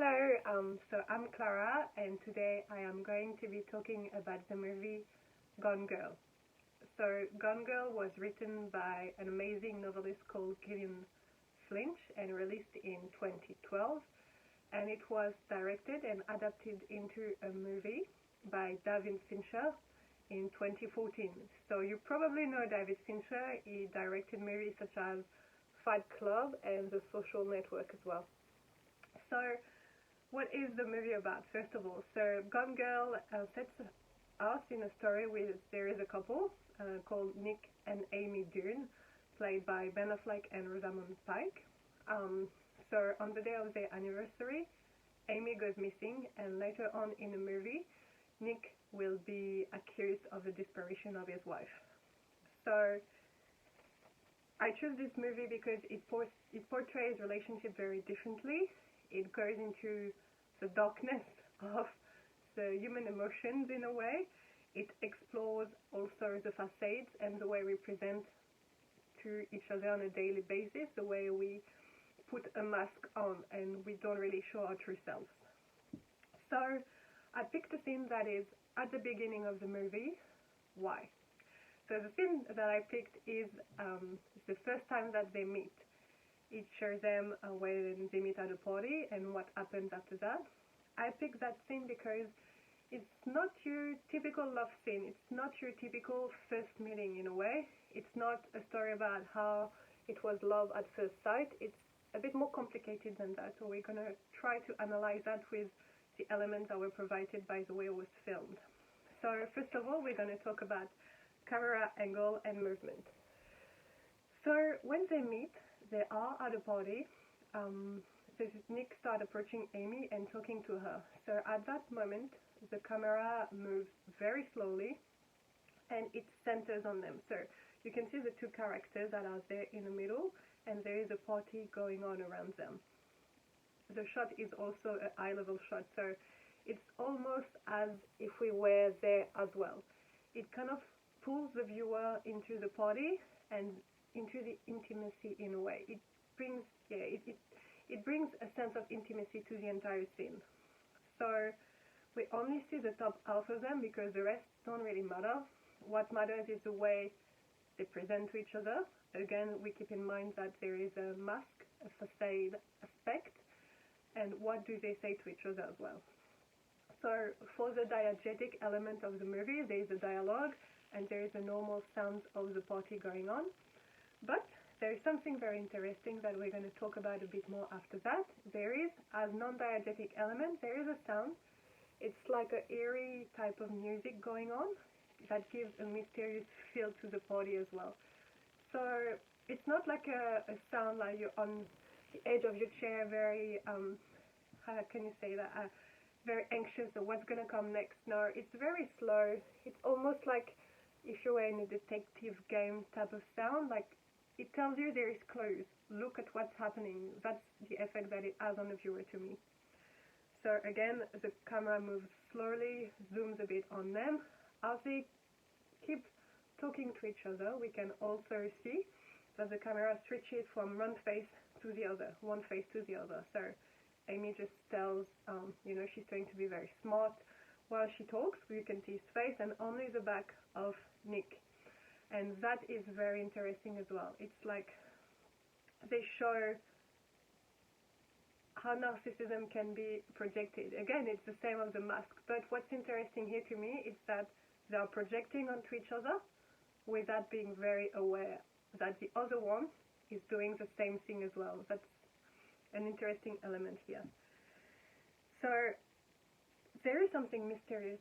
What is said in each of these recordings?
Hello, so I'm Clara, and today I am going to be talking about the movie Gone Girl. So, Gone Girl was written by an amazing novelist called Gillian Flynn and released in 2012, and it was directed and adapted into a movie by David Fincher in 2014. So, you probably know David Fincher. He directed movies such as Fight Club and The Social Network as well. So, what is the movie about, first of all? So, Gone Girl sets us in a story where there is a couple called Nick and Amy Dunne, played by Ben Affleck and Rosamund Pike. So, on the day of their anniversary, Amy goes missing, and later on in the movie, Nick will be accused of the disparition of his wife. So, I chose this movie because it portrays relationship very differently. It goes into the darkness of the human emotions in a way. It explores also the facades and the way we present to each other on a daily basis, the way we put a mask on and we don't really show our true selves. So I picked a scene that is at the beginning of the movie. Why? So the scene that I picked is the first time that they meet. It shows them when they meet at a party and what happens after that. I picked that scene because it's not your typical love scene. It's not your typical first meeting in a way. It's not a story about how it was love at first sight. It's a bit more complicated than that. So we're going to try to analyze that with the elements that were provided by the way it was filmed. So first of all, we're going to talk about camera angle and movement. So when they meet, they are at a party. Nick starts approaching Amy and talking to her. So at that moment, the camera moves very slowly and it centers on them. So you can see the two characters that are there in the middle, and there is a party going on around them. The shot is also a high-level shot, so it's almost as if we were there as well. It kind of pulls the viewer into the party and into the intimacy in a way. It brings a sense of intimacy to the entire scene. So we only see the top half of them because the rest don't really matter. What matters is the way they present to each other. Again, we keep in mind that there is a mask, a facade aspect, and what do they say to each other as well. So for the diegetic element of the movie, there is a dialogue and there is a normal sound of the party going on. But there is something very interesting that we're going to talk about a bit more after that. There is, as non-diegetic element, there is a sound. It's like an eerie type of music going on that gives a mysterious feel to the party as well. So it's not like a sound like you're on the edge of your chair, very, how can you say that, very anxious of what's going to come next. No, it's very slow. It's almost like if you were in a detective game type of sound, like it tells you there is clues. Look at what's happening. That's the effect that it has on the viewer to me. So again, the camera moves slowly, zooms a bit on them. As they keep talking to each other, we can also see that the camera switches from one face to the other, one face to the other. So Amy just tells, she's going to be very smart. While she talks, you can see his face and only the back of Nick. And that is very interesting as well. It's like they show how narcissism can be projected. Again, it's the same of the mask, but what's interesting here to me is that they are projecting onto each other without being very aware that the other one is doing the same thing as well. That's an interesting element here. So there is something mysterious.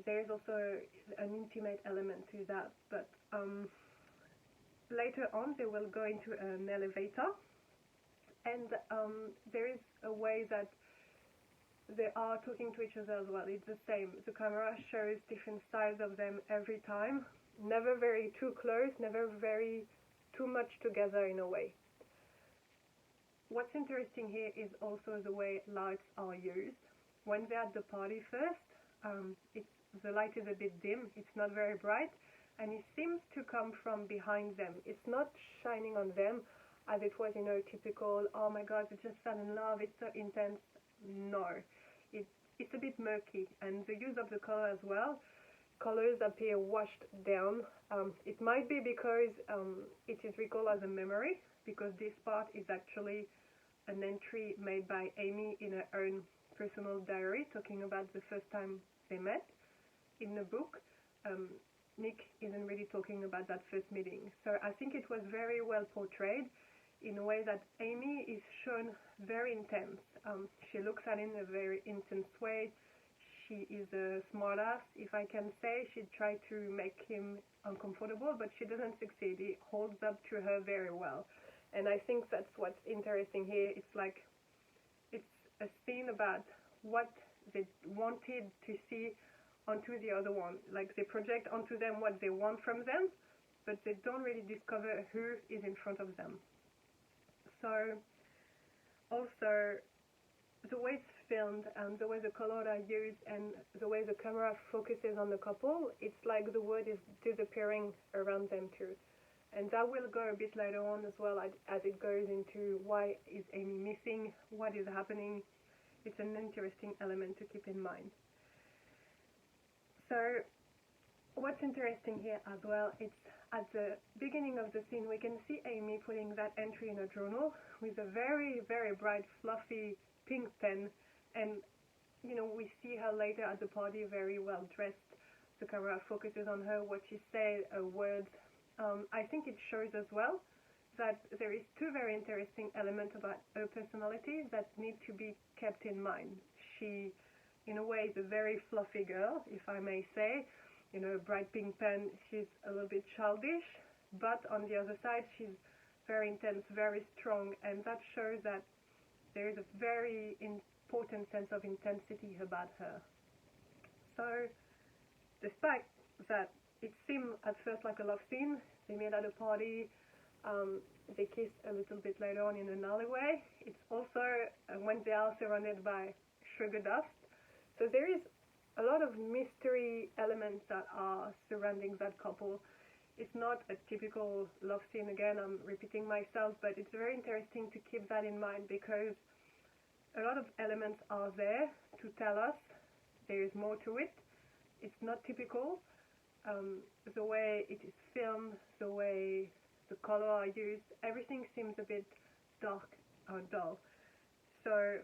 There is also an intimate element to that, but later on they will go into an elevator, and there is a way that they are talking to each other as well. It's the same. The camera shows different sides of them every time, never very too close, never very too much together in a way. What's interesting here is also the way lights are used. When they're at the party first, the light is a bit dim, it's not very bright, and it seems to come from behind them. It's not shining on them as it was, typical, oh my god, they just fell in love, it's so intense. No, it's a bit murky, and the use of the color as well. Colors appear washed down. It might be because it is recalled as a memory, because this part is actually an entry made by Amy in her own personal diary, talking about the first time they met. In the book, um, Nick isn't really talking about that first meeting. So I think it was very well portrayed in a way that Amy is shown very intense. She looks at him in a very intense way. She is a smartass, if I can say. She tried to make him uncomfortable, but she doesn't succeed. He holds up to her very well. And I think that's what's interesting here. It's like, it's a scene about what they wanted to see onto the other one. Like, they project onto them what they want from them, but they don't really discover who is in front of them. So, also, the way it's filmed and the way the colors are used and the way the camera focuses on the couple, it's like the world is disappearing around them too. And that will go a bit later on as well, as it goes into why is Amy missing, what is happening. It's an interesting element to keep in mind. So what's interesting here as well, it's at the beginning of the scene we can see Amy putting that entry in a journal with a very, very bright, fluffy pink pen, and we see her later at the party very well dressed. The camera focuses on her, what she said, her words. I think it shows as well that there is two very interesting elements about her personality that need to be kept in mind. She, in a way, is a very fluffy girl, if I may say. A bright pink pen, she's a little bit childish, but on the other side, she's very intense, very strong, and that shows that there is a very important sense of intensity about her. So, despite that it seemed at first like a love scene, they met at a party, they kiss a little bit later on in an alleyway. It's also when they are surrounded by sugar dust. So there is a lot of mystery elements that are surrounding that couple. It's not a typical love scene, again, I'm repeating myself, but it's very interesting to keep that in mind because a lot of elements are there to tell us there is more to it. It's not typical. The way it is filmed, the way the color are used, everything seems a bit dark or dull. So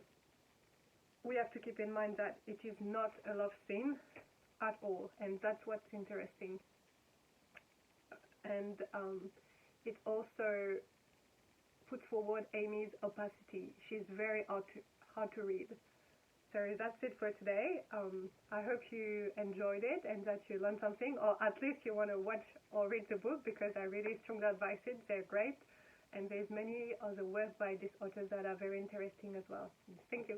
we have to keep in mind that it is not a love scene at all, and that's what's interesting. And it also puts forward Amy's opacity. She's very hard to read. So that's it for today. I hope you enjoyed it and that you learned something, or at least you want to watch or read the book, because I really strongly advise it. They're great, and there's many other works by these authors that are very interesting as well. Thank you.